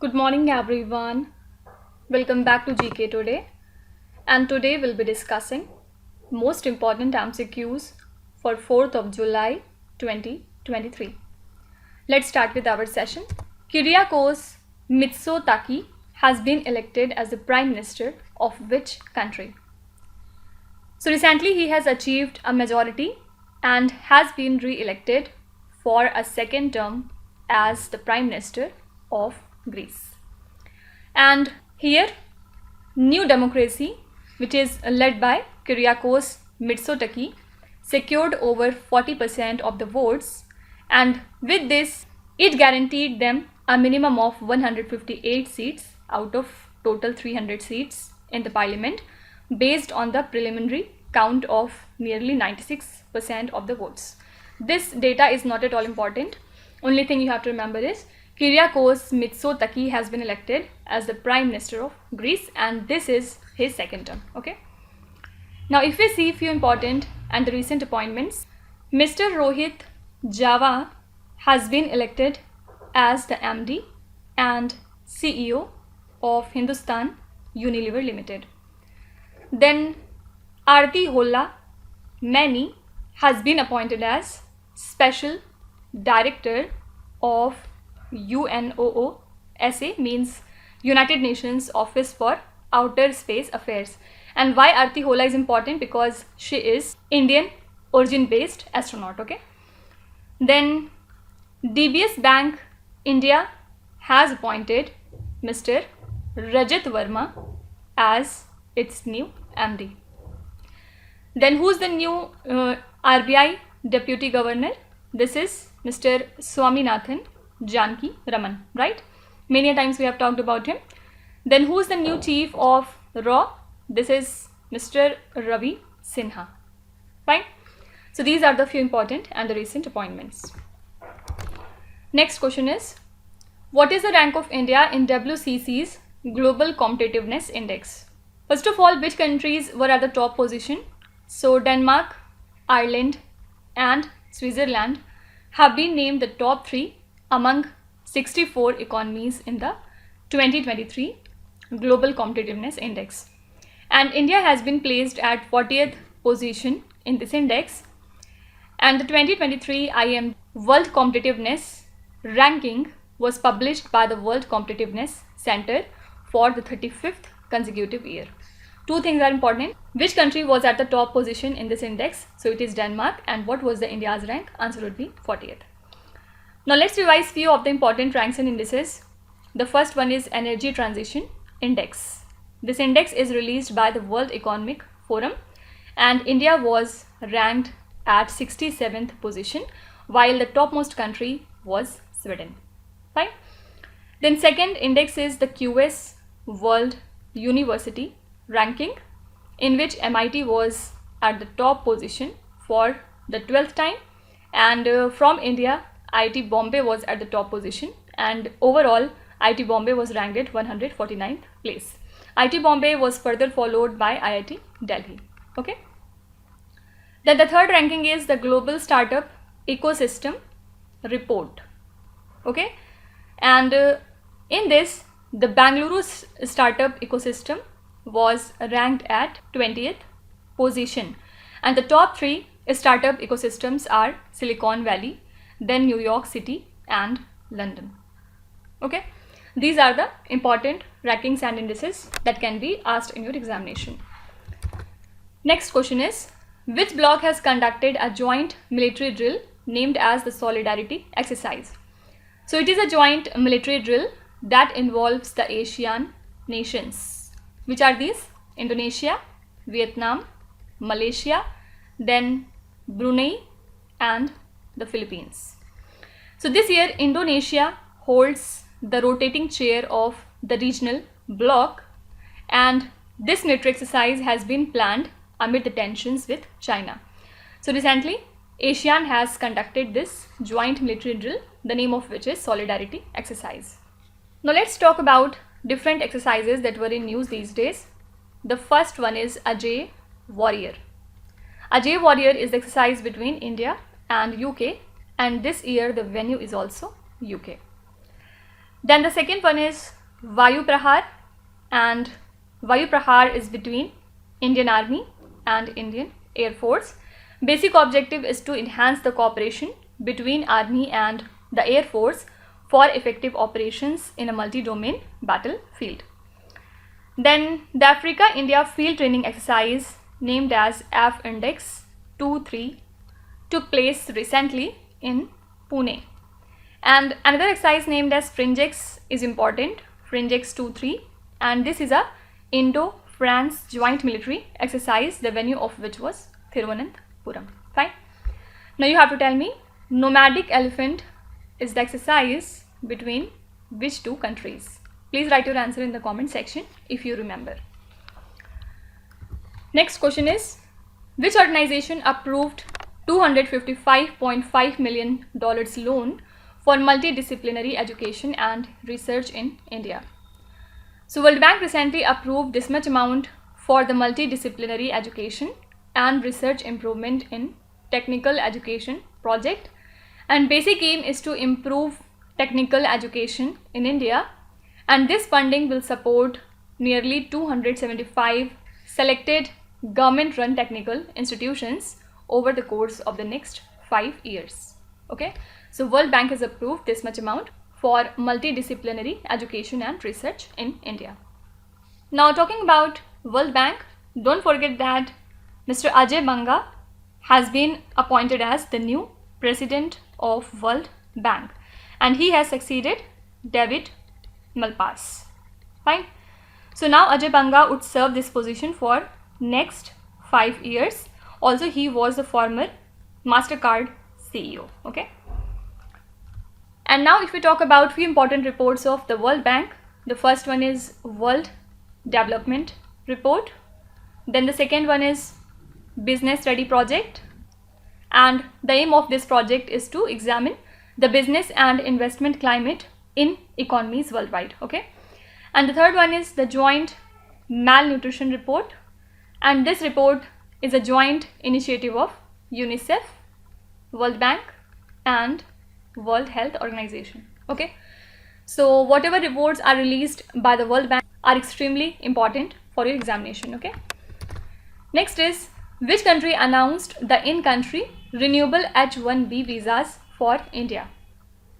Good morning everyone. Welcome back to GK Today, and today we'll be discussing most important MCQs for 4th of July 2023. Let's start with our session. Kyriakos Mitsotaki has been elected as the Prime Minister of which country? So recently he has achieved a majority and has been re-elected for a second term as the Prime Minister of Greece. And here New Democracy, which is led by Kyriakos Mitsotaki, secured over 40% of the votes, and with this it guaranteed them a minimum of 158 seats out of total 300 seats in the parliament based on the preliminary count of nearly 96% of the votes. This data is not at all important. Only thing you have to remember is Kyriakos Mitsotaki has been elected as the Prime Minister of Greece, and this is his second term. Okay. Now, if we see few important and the recent appointments, Mr. Rohit Java has been elected as the MD and CEO of Hindustan Unilever Limited. Then Aarti Holla Mani has been appointed as Special Director of UNOOSA, means United Nations Office for Outer Space Affairs. And why Aarti Holla is important? Because she is Indian origin based astronaut. Okay. Then DBS Bank India has appointed Mr. Rajat Verma as its new MD. Then who's the new RBI Deputy Governor? This is Mr. Swaminathan Janaki Raman, right? Many times we have talked about him. Then who's the new chief of RAW? This is Mr. Ravi Sinha. Fine. So these are the few important and the recent appointments. Next question is, what is the rank of India in WCC's Global Competitiveness Index? First of all, which countries were at the top position? So Denmark, Ireland and Switzerland have been named the top 3 among 64 economies in the 2023 Global Competitiveness Index. And India has been placed at 40th position in this index. And the 2023 IM World Competitiveness ranking was published by the World Competitiveness Center for the 35th consecutive year. Two things are important. Which country was at the top position in this index? So it is Denmark. And what was the India's rank? Answer would be 40th. Now let's revise few of the important ranks and indices. The first one is Energy Transition Index. This index is released by the World Economic Forum, and India was ranked at 67th position, while the topmost country was Sweden. Fine. Then second index is the QS World University Ranking, in which MIT was at the top position for the 12th time, and from India IIT Bombay was at the top position, and overall IIT Bombay was ranked at 149th place. IIT Bombay was further followed by IIT Delhi. Okay. Then the third ranking is the Global Startup Ecosystem Report. Okay. And in this, the Bangalore startup ecosystem was ranked at 20th position, and the top 3 startup ecosystems are Silicon Valley, then New York City and London. Okay. These are the important rankings and indices that can be asked in your examination. Next question is, which bloc has conducted a joint military drill named as the Solidarity Exercise? So it is a joint military drill that involves the Asian nations. Which are these? Indonesia, Vietnam, Malaysia, then Brunei and the Philippines. So this year Indonesia holds the rotating chair of the regional bloc, and this military exercise has been planned amid the tensions with China. So recently ASEAN has conducted this joint military drill, the name of which is Solidarity Exercise. Now let's talk about different exercises that were in news these days. The first one is Ajay Warrior. Ajay Warrior is the exercise between India and UK, and this year the venue is also UK. Then the second one is Vayu Prahar, and Vayu Prahar is between Indian Army and Indian Air Force. Basic objective is to enhance the cooperation between Army and the Air Force for effective operations in a multi-domain battlefield. Then the Africa-India Field Training Exercise, named as F-Index 2-3, took place recently in Pune. And another exercise named as Fringex is important, Fringex 2-3, and this is a Indo-France joint military exercise, the venue of which was Thiruvananthapuram. Fine. Now you have to tell me, nomadic elephant is the exercise between which two countries? Please write your answer in the comment section if you remember. Next question is, which organization approved $255.5 million loan for multidisciplinary education and research in India? So World Bank recently approved this much amount for the multidisciplinary education and research improvement in technical education project, and basic aim is to improve technical education in India, and this funding will support nearly 275 selected government run technical institutions over the course of the next 5 years. Okay, so World Bank has approved this much amount for multidisciplinary education and research in India. Now talking about World Bank, don't forget that Mr. Ajay Banga has been appointed as the new president of World Bank, and he has succeeded David Malpass. Fine. So now Ajay Banga would serve this position for next 5 years. Also, he was the former MasterCard CEO. Okay. And now if we talk about few important reports of the World Bank, the first one is World Development Report. Then the second one is Business Ready Project. And the aim of this project is to examine the business and investment climate in economies worldwide. Okay. And the third one is the Joint Malnutrition Report. And this report is a joint initiative of UNICEF, World Bank and World Health Organization. Okay. So whatever reports are released by the World Bank are extremely important for your examination. Okay. Next is, which country announced the in-country renewable H-1B visas for India?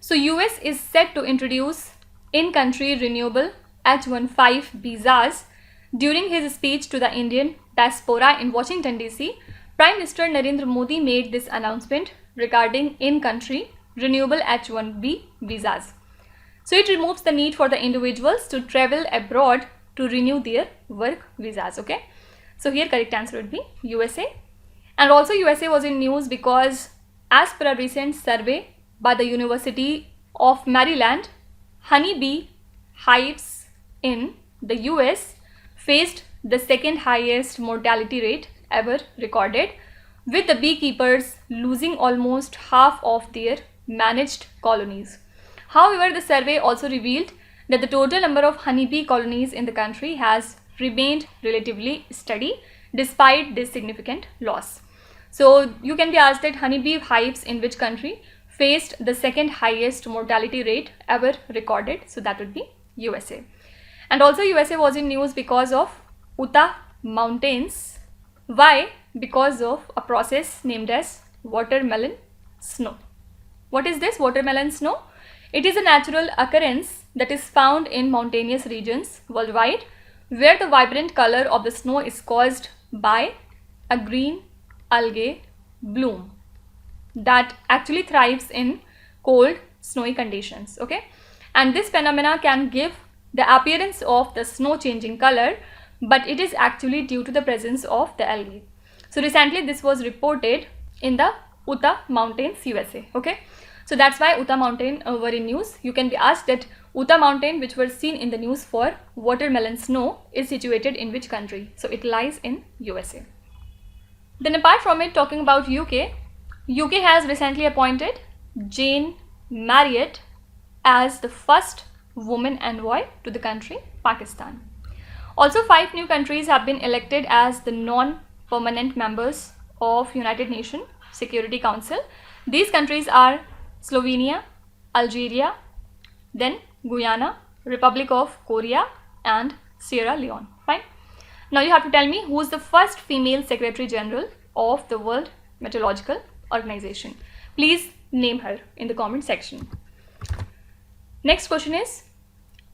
So US is set to introduce in-country renewable H-1B visas. During his speech to the Indian diaspora in Washington DC, Prime Minister Narendra Modi made this announcement regarding in-country renewable H-1B visas. So it removes the need for the individuals to travel abroad to renew their work visas. Okay. So here correct answer would be USA. And also USA was in news because as per a recent survey by the University of Maryland, honeybee hives in the US faced the second highest mortality rate ever recorded, with the beekeepers losing almost half of their managed colonies. However, the survey also revealed that the total number of honeybee colonies in the country has remained relatively steady despite this significant loss. So you can be asked that honeybee hives in which country faced the second highest mortality rate ever recorded. So that would be USA. And also USA was in news because of Utah mountains. Why? Because of a process named as watermelon snow. What is this watermelon snow? It is a natural occurrence that is found in mountainous regions worldwide, where the vibrant color of the snow is caused by a green algae bloom that actually thrives in cold, snowy conditions. Okay, and this phenomena can give the appearance of the snow changing color, but it is actually due to the presence of the algae. So recently this was reported in the Utah Mountains, USA. Okay, so that's why Utah Mountain were in news. You can be asked that Utah Mountain, which were seen in the news for watermelon snow, is situated in which country? So it lies in USA. Then apart from it, talking about UK, UK has recently appointed Jane Marriott as the first woman envoy to the country, Pakistan. Also, 5 new countries have been elected as the non-permanent members of United Nations Security Council. These countries are Slovenia, Algeria, then Guyana, Republic of Korea, and Sierra Leone. Fine. Now you have to tell me who is the first female Secretary General of the World Meteorological Organization. Please name her in the comment section. Next question is,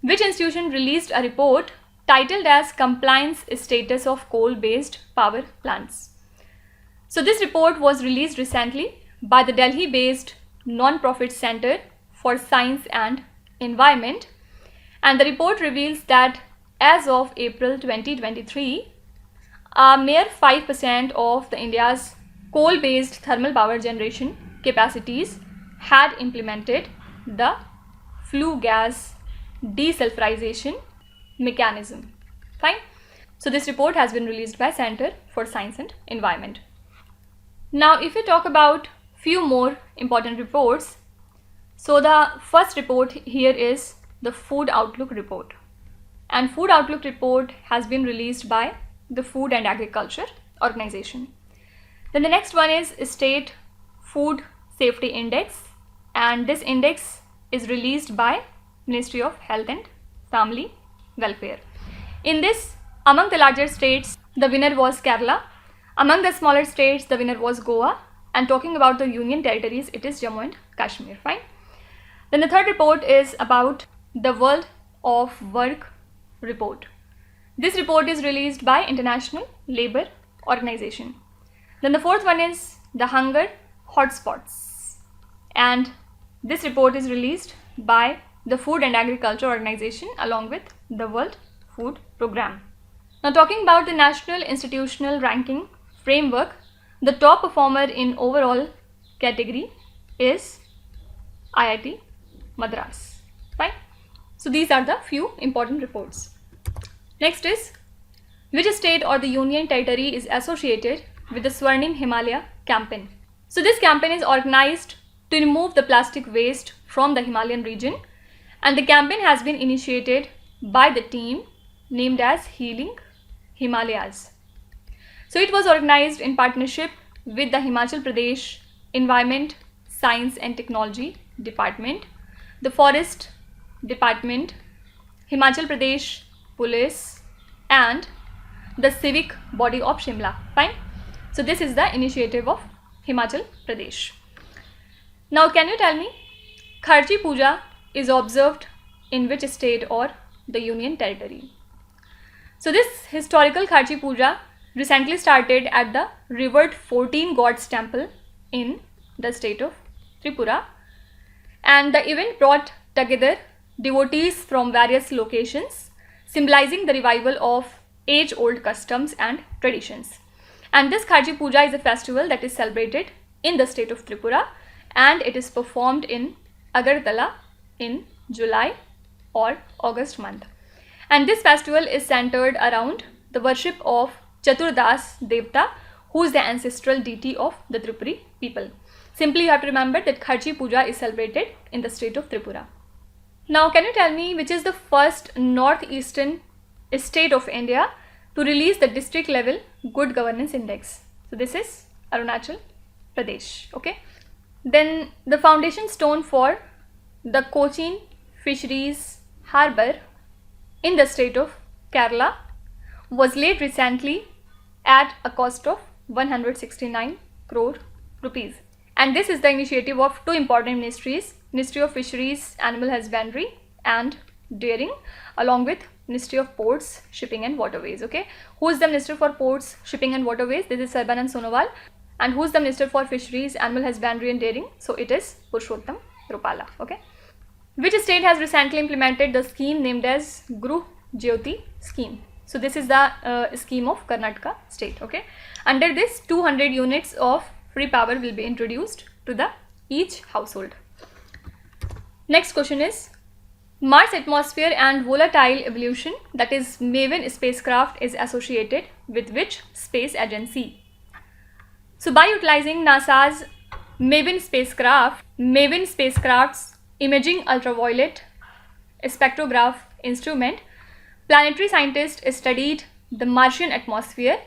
which institution released a report titled as Compliance Status of Coal-Based Power Plants? So this report was released recently by the Delhi-based non-profit Center for Science and Environment, and the report reveals that as of April 2023, a mere 5% of the India's coal-based thermal power generation capacities had implemented the flue gas desulfurization mechanism. Fine. So this report has been released by Center for Science and Environment. Now if we talk about few more important reports, so the first report here is the Food Outlook report, and Food Outlook report has been released by the Food and Agriculture Organization. Then the next one is State Food Safety Index, and this index is released by Ministry of Health and Family Welfare. In this, among the larger states, the winner was Kerala. Among the smaller states, the winner was Goa. And talking about the union territories, it is Jammu and Kashmir. Fine. Then the third report is about the World of Work report. This report is released by International Labour Organization. Then the fourth one is the Hunger Hotspots, and this report is released by the Food and Agriculture Organization along with the World Food Programme. Now talking about the National Institutional Ranking Framework, the top performer in overall category is IIT Madras. Fine. So these are the few important reports. Next is, which state or the union territory is associated with the Swarnim Himalaya campaign? So this campaign is organized to remove the plastic waste from the Himalayan region, and the campaign has been initiated by the team named as Healing Himalayas. So it was organized in partnership with the Himachal Pradesh Environment, Science and Technology Department, the Forest Department, Himachal Pradesh Police, and the Civic Body of Shimla. Fine. So this is the initiative of Himachal Pradesh. Now can you tell me, Kharchi Puja is observed in which state or the union territory? So this historical Kharchi Puja recently started at the revered 14 gods temple in the state of Tripura, and the event brought together devotees from various locations, symbolizing the revival of age-old customs and traditions. And this Kharchi Puja is a festival that is celebrated in the state of Tripura, and it is performed in Agartala in July or August month. And this festival is centered around the worship of Chaturdas Devta, who is the ancestral deity of the Tripuri people. Simply you have to remember that Kharchi Puja is celebrated in the state of Tripura. Now can you tell me which is the first northeastern state of India to release the district level good governance index? So this is Arunachal Pradesh. Okay. Then the foundation stone for the Cochin Fisheries Harbour in the state of Kerala was laid recently at a cost of 169 crore rupees. And this is the initiative of two important ministries, Ministry of Fisheries, Animal Husbandry and Dairying, along with Ministry of Ports, Shipping and Waterways. Okay, who is the Minister for Ports, Shipping and Waterways? This is Sarbanand Sonowal. And who is the Minister for Fisheries, Animal Husbandry and Dairying? So it is Purushottam Rupala. Okay, which state has recently implemented the scheme named as Gru Jyoti scheme? So this is the scheme of Karnataka state. Okay, under this 200 units of free power will be introduced to the each household. Next question is, Mars Atmosphere and Volatile EvolutioN, that is MAVEN spacecraft, is associated with which space agency? So by utilizing NASA's MAVEN spacecraft's imaging ultraviolet spectrograph instrument, planetary scientists studied the Martian atmosphere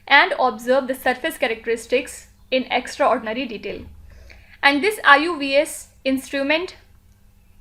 and observed the surface characteristics in extraordinary detail. And this IUVS instrument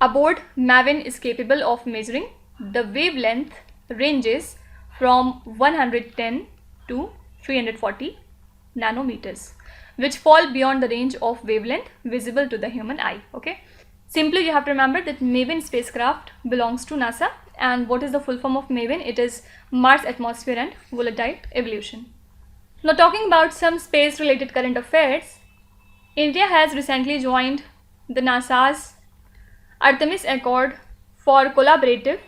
aboard MAVEN is capable of measuring the wavelength ranges from 110 to 340 nanometers, which fall beyond the range of wavelength visible to the human eye. Okay. Simply you have to remember that MAVEN spacecraft belongs to NASA, and what is the full form of MAVEN? It is Mars, Atmosphere and Volatile EvolutioN. Now talking about some space related current affairs, India has recently joined the NASA's Artemis Accord for collaborative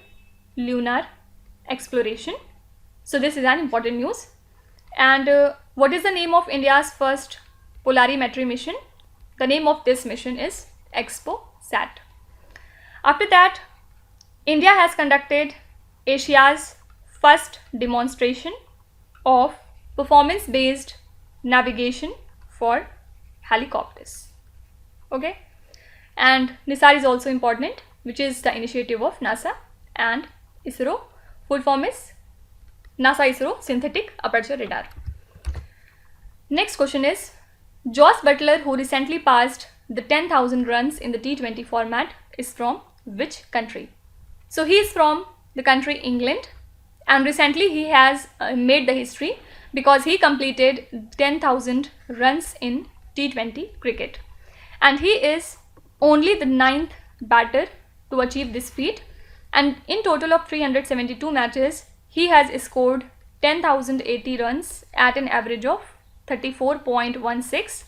lunar exploration. So this is an important news. And what is the name of India's first polarimetry mission? The name of this mission is ExpoSat. After that, India has conducted Asia's first demonstration of performance-based navigation for helicopters. Okay, and NISAR is also important, which is the initiative of NASA and ISRO. Full form is NASA ISRO Synthetic Aperture Radar. Next question is, Jos Buttler, who recently passed the 10,000 runs in the T20 format, is from which country? So he is from the country England, and recently he has made the history because he completed 10,000 runs in T20 cricket, and he is only the 9th batter to achieve this feat, and in total of 372 matches he has scored 10,080 runs at an average of 34.16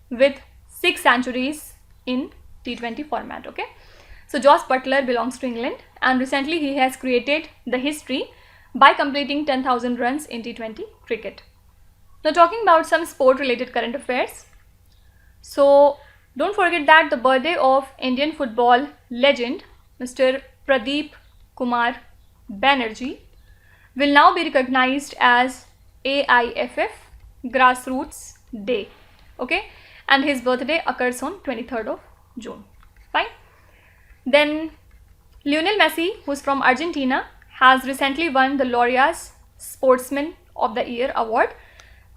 with 6 centuries in T20 format. Okay, so Jos Buttler belongs to England, and recently he has created the history by completing 10,000 runs in T20 cricket. Now talking about some sport related current affairs. So don't forget that the birthday of Indian football legend Mr. Pradeep Kumar Banerjee will now be recognized as AIFF Grassroots Day. Okay, and his birthday occurs on 23rd of June. Fine. Then Lionel Messi, who is from Argentina, has recently won the Laurea's Sportsman of the Year award.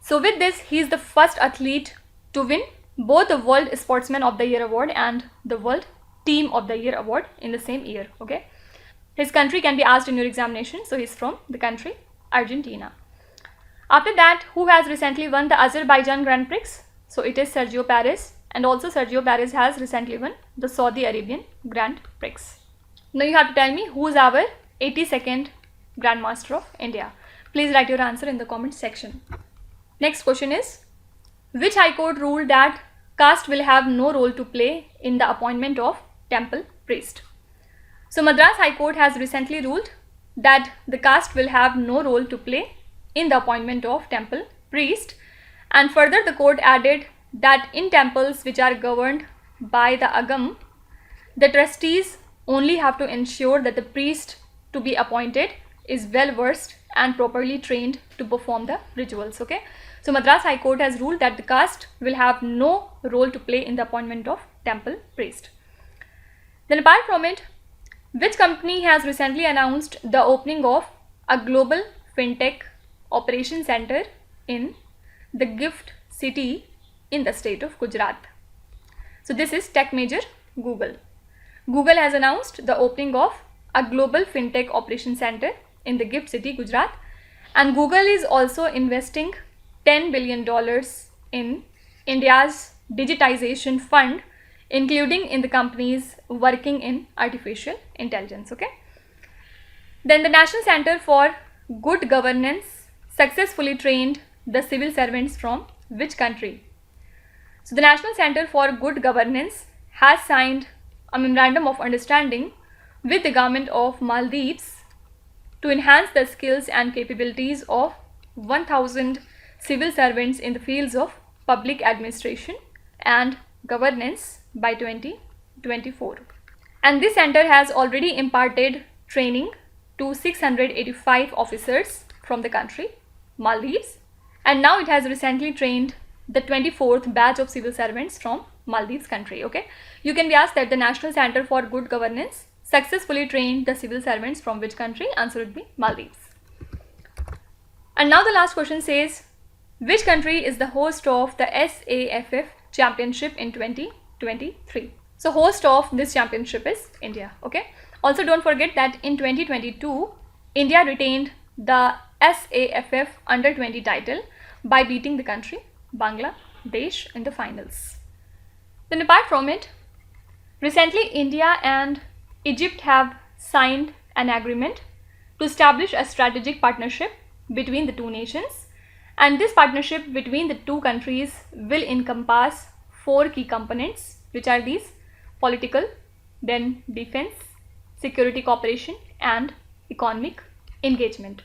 So with this, he is the first athlete to win both the World Sportsman of the Year award and the World Team of the Year award in the same year. Okay, his country can be asked in your examination, so he's from the country Argentina. After that, who has recently won the Azerbaijan Grand Prix? So it is Sergio Perez, and also Sergio Perez has recently won the Saudi Arabian Grand Prix. Now you have to tell me who is our 82nd Grandmaster of India. Please write your answer in the comment section. Next question is, which High Court ruled that caste will have no role to play in the appointment of temple priest? So Madras High Court has recently ruled that the caste will have no role to play in the appointment of temple priest, and further the court added that in temples which are governed by the Agam, the trustees only have to ensure that the priest to be appointed is well versed and properly trained to perform the rituals. Okay, so Madras High Court has ruled that the caste will have no role to play in the appointment of temple priest. Then apart from it, which company has recently announced the opening of a global fintech operation center in the gift city in the state of Gujarat? So this is tech major Google. Google has announced the opening of a global fintech operation center in the gift city Gujarat, and Google is also investing $10 billion in India's digitization fund, including in the companies working in artificial intelligence. Okay, then the National Center for Good Governance successfully trained the civil servants from which country? So the National Center for Good Governance has signed a memorandum of understanding with the government of Maldives to enhance the skills and capabilities of 1,000 civil servants in the fields of public administration and governance by 2024. And this center has already imparted training to 685 officers from the country Maldives, and now it has recently trained the 24th batch of civil servants from Maldives country. Okay, you can be asked that the National Center for Good Governance successfully trained the civil servants from which country? Answer would be Maldives. And now the last question says, which country is the host of the SAFF Championship in 2023? So host of this championship is India. Okay. Also don't forget that in 2022, India retained the SAFF Under 20 title by beating the country Bangladesh in the finals. Then apart from it, recently India and Egypt have signed an agreement to establish a strategic partnership between the two nations, and this partnership between the two countries will encompass 4 key components, which are these: political, then defense, security cooperation, and economic engagement.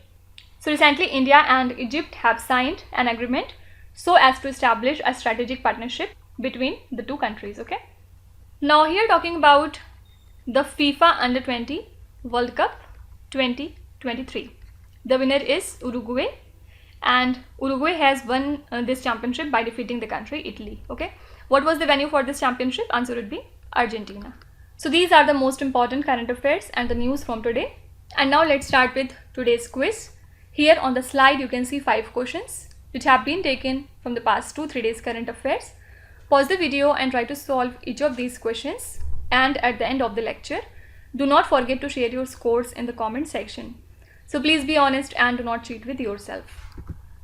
So recently India and Egypt have signed an agreement so as to establish a strategic partnership between the two countries. Okay. Now here talking about the FIFA Under 20 World Cup 2023. The winner is Uruguay, and Uruguay has won this championship by defeating the country Italy. Okay. What was the venue for this championship? Answer would be Argentina. So these are the most important current affairs and the news from today. And now let's start with today's quiz. Here on the slide you can see 5 questions which have been taken from the past 2-3 days current affairs. Pause the video and try to solve each of these questions, and at the end of the lecture, do not forget to share your scores in the comment section. So please be honest and do not cheat with yourself.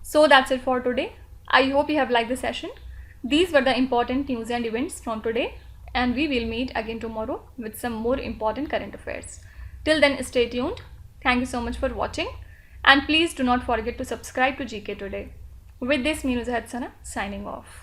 So that's it for today. I hope you have liked the session. These were the important news and events from today, and we will meet again tomorrow with some more important current affairs. Till then, stay tuned. Thank you so much for watching, and please do not forget to subscribe to GK Today. With this, me Nuzhat Sana signing off.